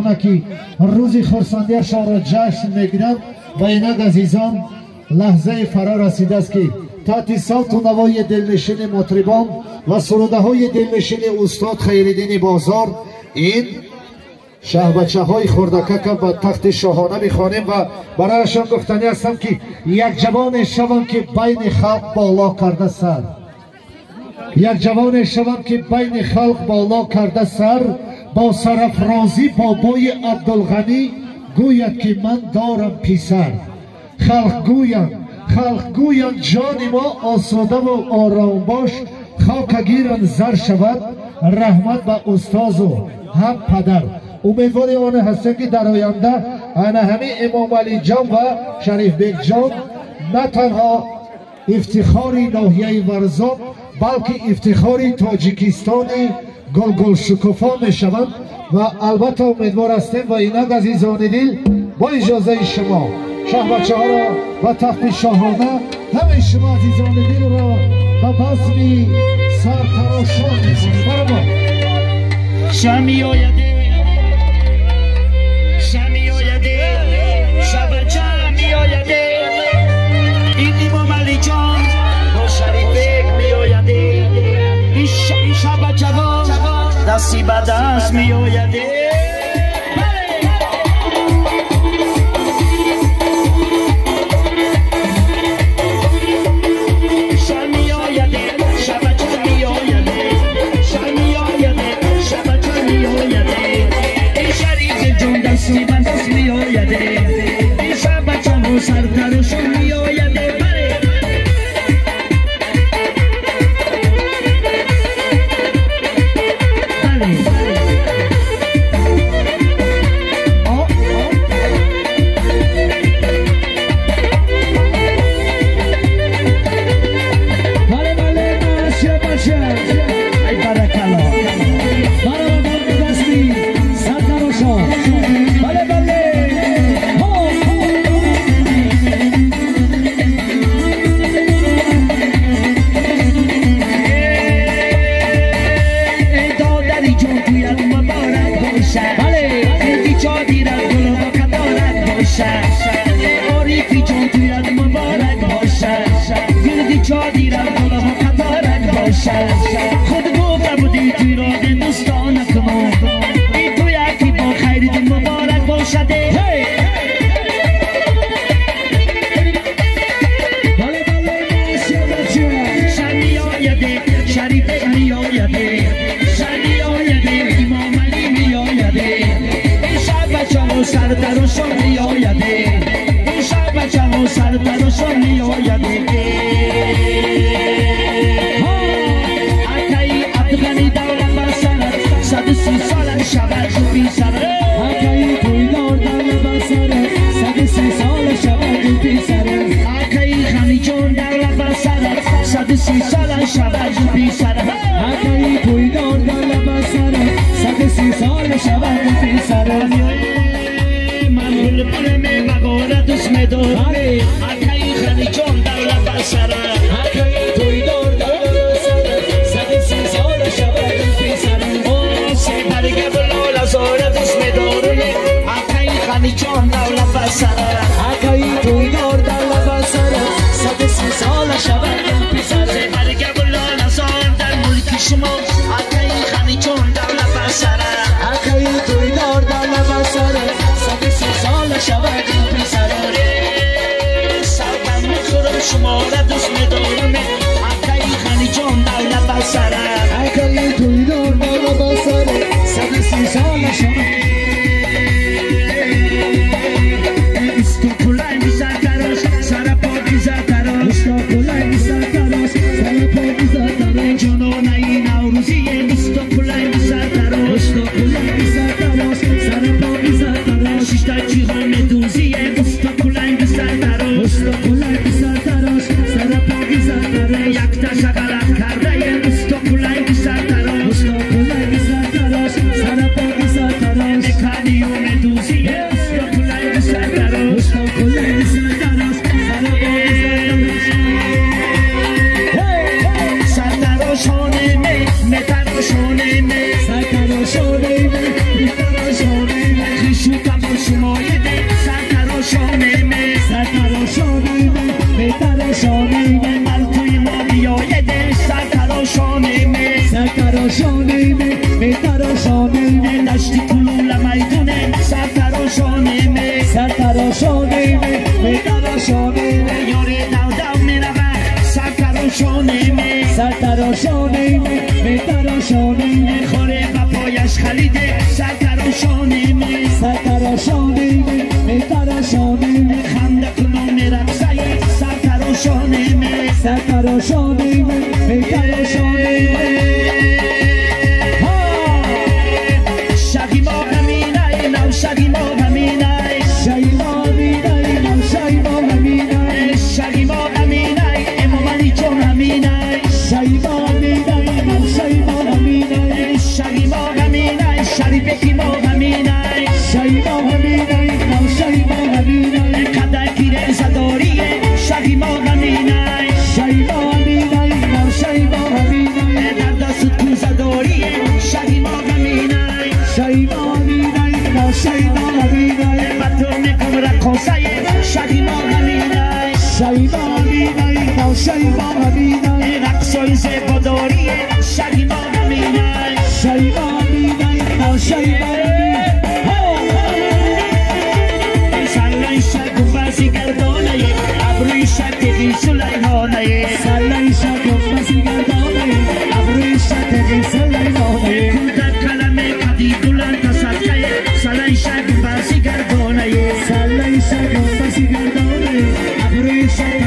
جوانانی که روز خرسندیشان را جشن میگیرند و اینک عزیزان لحظه فرا رسیده است که تحت صوت و نوای دلنشین مطربان و سروده های دلنشین استاد خیرالدین بازار این شهبچه های خردکک به تخت شاهانه میخوانیم و برایشان گفتنی هستم که یک جوان شوم که بین خلق بالا کرده سر، یک جوان شوم که بین خلق بالا کرده سر، با سرافرازی بابای عبدالغنی گوید که من دارم پیسر. خلق گویند جان ما آسوده و آرام باش، خاک گیرم زر شود رحمت به استاز و هم پدر. امیدوار آن هستم که در آینده همین امام علی جان و شریف بیگ جان نه تنها افتخاری ناحیه ورزاب بلکه افتخاری تاجیکستان گل شکوفا می شوند و البته امیدوار هستیم و اینک عزیزان دل با اجازه شما شهبچه ها را و تخت شاهانه همه شما عزیزان دل را به بزم سرتراشان می‌خوانیم. شمی آیده شهبچه می آیده این امام علی جان با شریف بیگ می آیده این شهبچه ها دستی به دست می آیده. خود گفته بودی توی را هندوستان کمان این تو یکی با خیرالدین مبارک باشده. شمی آیده شریف می آیده شمی آیده امام علی می آیده این شهبچه ها سرتراشان می آیده این شهبچه ها سرتراشان می آیده. شبر جو بی سره آکایی تویدار در لباسره 130 سال شبر جو بی سره آکایی خانی جون در لباسره 130 سال شبر جو بی سره آکایی تویدار در لباسره 130 سال شبر جو بی سره من گل پرمه مگاره دوست میداره آکایی خانی جون در لباسره آکایی تویدار در لباسره 130 سال شبر جو بی سره برگه بلال زاره دوست میداره آکایی خانی جان در لباسره آکایی تویدار در لباسره 130 سال شبر جو بی سره برگه بلال زار در ملک شما آکایی خانی جان در لباسره آکایی تویدار در لباسره 130 سال شبر جو بی سره سربن میخورم شما را دوست میدارم آکایی خانی جان در لباسره آکایی تویدار در لباسره 130 سال شما استوپولای میسر تراش سر پا بیزر تراش استوپولای میسر تراش سر پا بیزر تراش جنون این نوروزیه استوپولای میسر تراش استوپولای میسر تراش سر پا بیزر تراش شیشتا جیغان دوزیه استوپولای میسر تراش استوپولای میسر تراش سر پا بیزر تراش یک تا شغلت کرده استوپولای میسر تراش استوپولای میسر تراش سر پا بیزر تراش مکانیو دوزیه استوپولای میسر تراش استوپولای میسر تراش سر پا بیزر تراش سرتراشانه می متراشانه می سرتراشانه می متراشانه می میدونه سر تراشانه می سر تراشانه می تراشانه می یاری دو می روه سر تراشانه می سر تراشانه می تراشانه می خوره و پایش خلیده سر تراشانه می سر تراشانه می تراشانه می خنده کنم می رقصه سر تراشانه می سر تراشانه می تراشانه می شایما همینای رقصای زباداری شایما همینای شایما همینای شایما سلای شگو بازی گردانه ابروی شگی سلیمانه سلای شگو بازی گردانه ابروی شگی سلیمانه کودک کلمه قدی دولان تصدقه سلای شگو بازی گردانه سلای شگو بازی گردانه ابروی شگی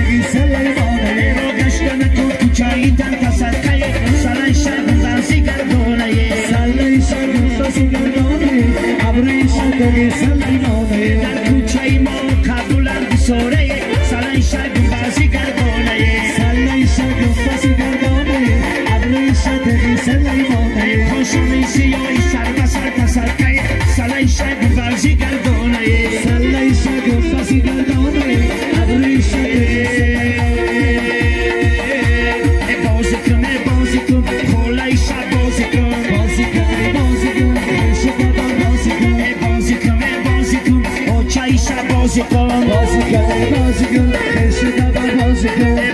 سلیمانه در کوچه ما قبولند سوره سلای شگو بازی گردانه سلای شگو بازی گردانه ابروی شگو سلیمانه خوشمی سیاهی سر به سر تسرکه سلای شگو بازی گردانه سلای شگو بازی گردانه ابروی شگو بازی کن بازی کن خولای شب بازی کن بازی کن بازی کن بازی کن بازی کن